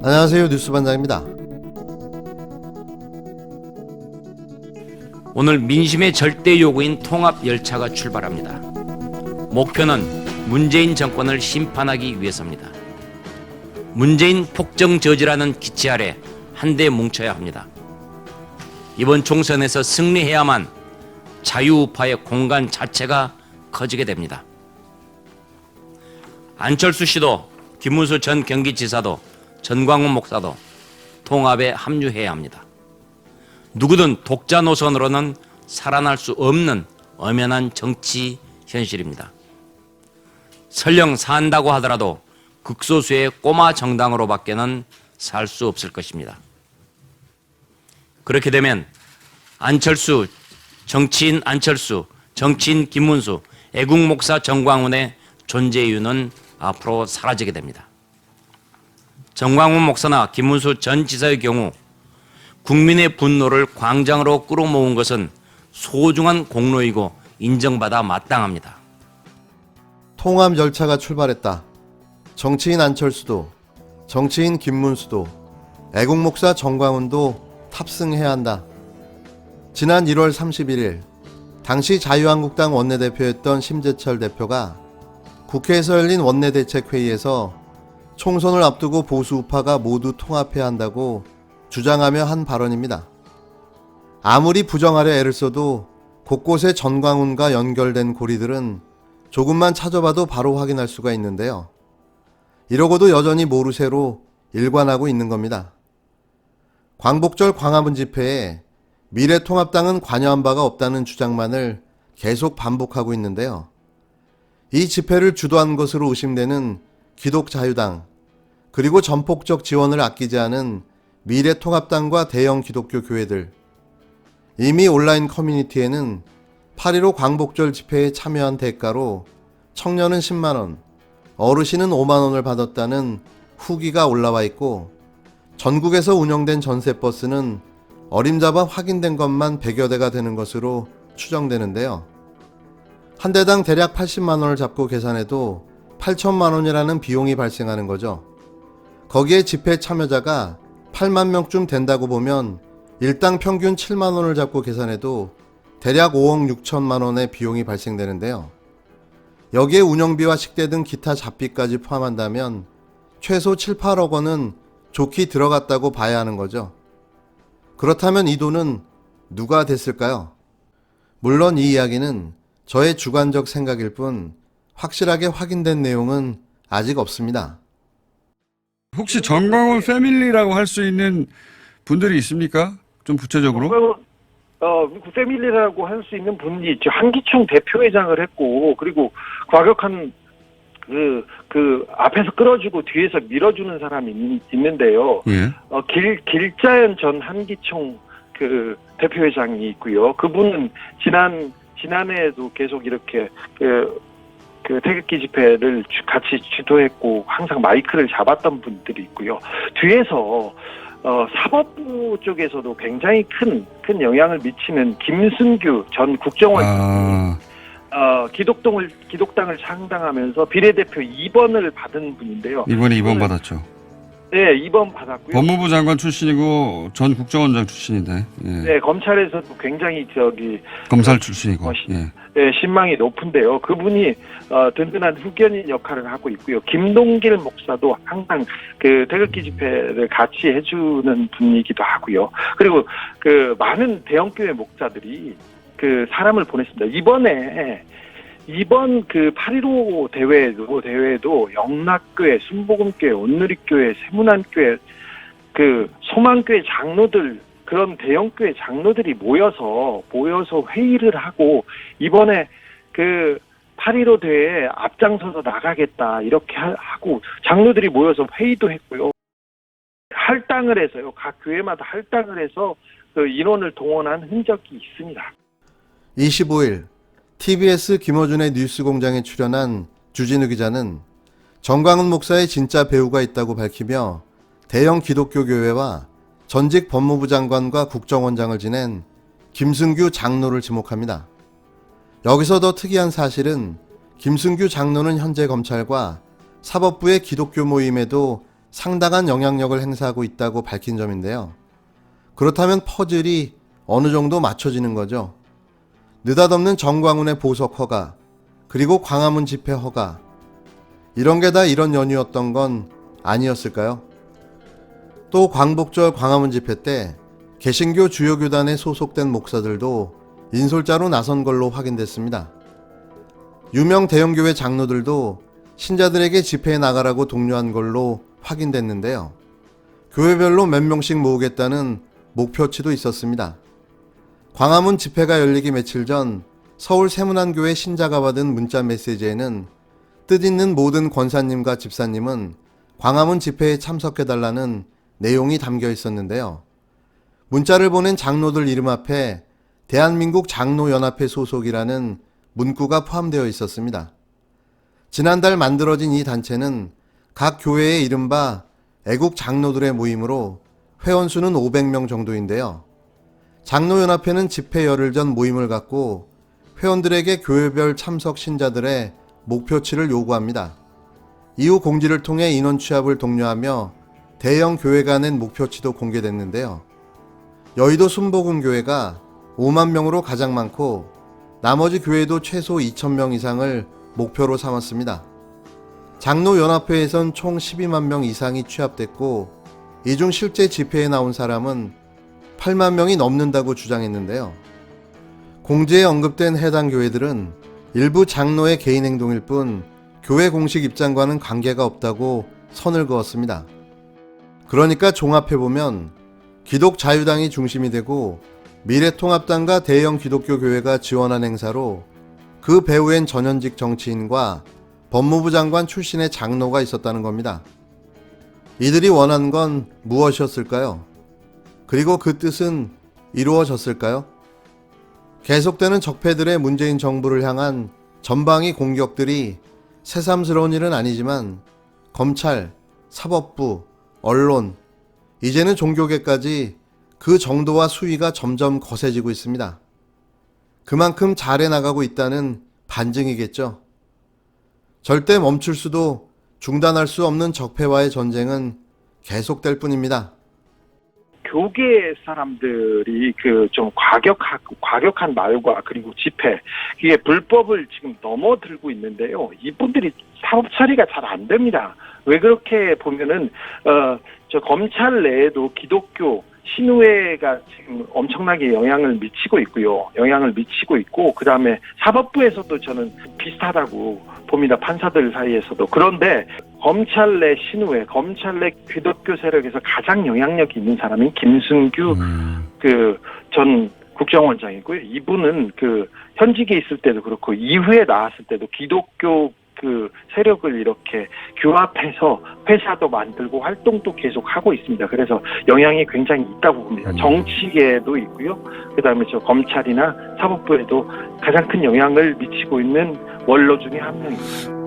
안녕하세요. 뉴스반장입니다. 오늘 민심의 절대 요구인 통합 열차가 출발합니다. 목표는 문재인 정권을 심판하기 위해서입니다. 문재인 폭정 저지라는 기치 아래 한데 뭉쳐야 합니다. 이번 총선에서 승리해야만 자유우파의 공간 자체가 커지게 됩니다. 안철수 씨도 김문수 전 경기지사도 전광훈 목사도 통합에 합류해야 합니다. 누구든 독자 노선으로는 살아날 수 없는 엄연한 정치 현실입니다. 설령 산다고 하더라도 극소수의 꼬마 정당으로밖에는 살 수 없을 것입니다. 그렇게 되면 안철수, 정치인 안철수, 정치인 김문수, 애국 목사 정광훈의 존재 이유는 앞으로 사라지게 됩니다. 정광훈 목사나 김문수 전 지사의 경우 국민의 분노를 광장으로 끌어모은 것은 소중한 공로이고 인정받아 마땅합니다. 통합 열차가 출발했다. 정치인 안철수도, 정치인 김문수도, 애국 목사 정광훈도 탑승해야 한다. 지난 1월 31일 당시 자유한국당 원내대표였던 심재철 대표가 국회에서 열린 원내대책회의에서 총선을 앞두고 보수 우파가 모두 통합해야 한다고 주장하며 한 발언입니다. 아무리 부정하려 애를 써도 곳곳에 전광훈과 연결된 고리들은 조금만 찾아봐도 바로 확인할 수가 있는데요. 이러고도 여전히 모르쇠로 일관하고 있는 겁니다. 광복절 광화문 집회에 미래통합당은 관여한 바가 없다는 주장만을 계속 반복하고 있는데요. 이 집회를 주도한 것으로 의심되는 기독자유당, 그리고 전폭적 지원을 아끼지 않은 미래통합당과 대형 기독교 교회들, 이미 온라인 커뮤니티에는 8.15 광복절 집회에 참여한 대가로 청년은 10만원, 어르신은 5만원을 받았다는 후기가 올라와 있고, 전국에서 운영된 전세버스는 어림잡아 확인된 것만 100여 대가 되는 것으로 추정되는데요. 한 대당 대략 80만원을 잡고 계산해도 8천만원이라는 비용이 발생하는 거죠. 거기에 집회 참여자가 8만 명쯤 된다고 보면 일당 평균 7만원을 잡고 계산해도 대략 5억 6천만원의 비용이 발생되는데요. 여기에 운영비와 식대 등 기타 잡비까지 포함한다면 최소 7, 8억 원은 좋게 들어갔다고 봐야 하는 거죠. 그렇다면 이 돈은 누가 됐을까요? 물론 이 이야기는 저의 주관적 생각일 뿐 확실하게 확인된 내용은 아직 없습니다. 혹시 정광훈 패밀리라고 할 수 있는 분들이 있습니까? 좀 구체적으로? 패밀리라고 할 수 있는 분이 있죠. 한기총 대표회장을 했고, 그리고 과격한 그 앞에서 끌어주고 뒤에서 밀어주는 사람이 있는데요. 예. 길자연 전 한기총 그 대표회장이 있고요. 그분은 지난해에도 계속 이렇게 그 태극기 집회를 같이 주도했고 항상 마이크를 잡았던 분들이 있고요. 뒤에서 사법부 쪽에서도 굉장히 큰 영향을 미치는 김승규 전 국정원 기독당을 창당하면서 비례대표 2번을 받은 분인데요. 이번에 2번 받았죠. 네, 2번 받았고요. 법무부 장관 출신이고 전 국정원장 출신인데. 예. 네, 검찰에서도 굉장히 검찰 출신이고. 네, 신망이 높은데요. 그분이 든든한 후견인 역할을 하고 있고요. 김동길 목사도 항상 그 태극기 집회를 같이 해주는 분이기도 하고요. 그리고 그 많은 대형교회 목사들이 그 사람을 보냈습니다. 이번 그 8.15 대회도 영락교회, 순복음교회, 온누리교회, 세문안교회, 그 소망교회 장로들, 그런 대형교회 장로들이 모여서 회의를 하고 이번에 그 8.15 대회에 앞장서서 나가겠다 이렇게 하고 장로들이 모여서 회의도 했고요. 할당을 해서요. 각 교회마다 할당을 해서 그 인원을 동원한 흔적이 있습니다. 25일 TBS 김어준의 뉴스공장에 출연한 주진우 기자는 정광훈 목사의 진짜 배우가 있다고 밝히며 대형 기독교 교회와 전직 법무부 장관과 국정원장을 지낸 김승규 장로를 지목합니다. 여기서 더 특이한 사실은 김승규 장로는 현재 검찰과 사법부의 기독교 모임에도 상당한 영향력을 행사하고 있다고 밝힌 점인데요. 그렇다면 퍼즐이 어느 정도 맞춰지는 거죠. 느닷없는 정광훈의 보석 허가, 그리고 광화문 집회 허가, 이런 게 다 이런 연유였던 건 아니었을까요? 또 광복절 광화문 집회 때 개신교 주요 교단에 소속된 목사들도 인솔자로 나선 걸로 확인됐습니다. 유명 대형교회 장로들도 신자들에게 집회에 나가라고 독려한 걸로 확인됐는데요. 교회별로 몇 명씩 모으겠다는 목표치도 있었습니다. 광화문 집회가 열리기 며칠 전 서울 세문안교회 신자가 받은 문자 메시지에는 뜻있는 모든 권사님과 집사님은 광화문 집회에 참석해달라는 내용이 담겨 있었는데요. 문자를 보낸 장로들 이름 앞에 대한민국 장로연합회 소속이라는 문구가 포함되어 있었습니다. 지난달 만들어진 이 단체는 각 교회의 이른바 애국 장로들의 모임으로 회원수는 500명 정도인데요. 장로연합회는 집회 열흘 전 모임을 갖고 회원들에게 교회별 참석 신자들의 목표치를 요구합니다. 이후 공지를 통해 인원 취합을 독려하며 대형 교회가 낸 목표치도 공개됐는데요. 여의도 순복음교회가 5만 명으로 가장 많고 나머지 교회도 최소 2,000명 이상을 목표로 삼았습니다. 장로연합회에선 총 12만 명 이상이 취합됐고 이 중 실제 집회에 나온 사람은 8만 명이 넘는다고 주장했는데요. 공지에 언급된 해당 교회들은 일부 장로의 개인 행동일 뿐 교회 공식 입장과는 관계가 없다고 선을 그었습니다. 그러니까 종합해보면 기독자유당이 중심이 되고 미래통합당과 대형 기독교 교회가 지원한 행사로 그 배후엔 전현직 정치인과 법무부 장관 출신의 장로가 있었다는 겁니다. 이들이 원한 건 무엇이었을까요? 그리고 그 뜻은 이루어졌을까요? 계속되는 적폐들의 문재인 정부를 향한 전방위 공격들이 새삼스러운 일은 아니지만 검찰, 사법부, 언론, 이제는 종교계까지 그 정도와 수위가 점점 거세지고 있습니다. 그만큼 잘해나가고 있다는 반증이겠죠. 절대 멈출 수도 중단할 수 없는 적폐와의 전쟁은 계속될 뿐입니다. 교계 사람들이 그 좀 과격한 말과 그리고 집회, 이게 불법을 지금 넘어들고 있는데요. 이분들이 사법 처리가 잘 안 됩니다. 왜 그렇게 보면은 저 검찰 내에도 기독교 신우회가 지금 엄청나게 영향을 미치고 있고 그 다음에 사법부에서도 저는 비슷하다고 봅니다. 판사들 사이에서도. 그런데 검찰 내 신우회, 검찰 내 기독교 세력에서 가장 영향력이 있는 사람이 김승규 그 전 국정원장이고요. 이분은 그 현직에 있을 때도 그렇고 이후에 나왔을 때도 기독교 그 세력을 이렇게 규합해서 회사도 만들고 활동도 계속 하고 있습니다. 그래서 영향이 굉장히 있다고 봅니다. 정치계에도 있고요. 그다음에 저 검찰이나 사법부에도 가장 큰 영향을 미치고 있는 원로 중에 한 명입니다.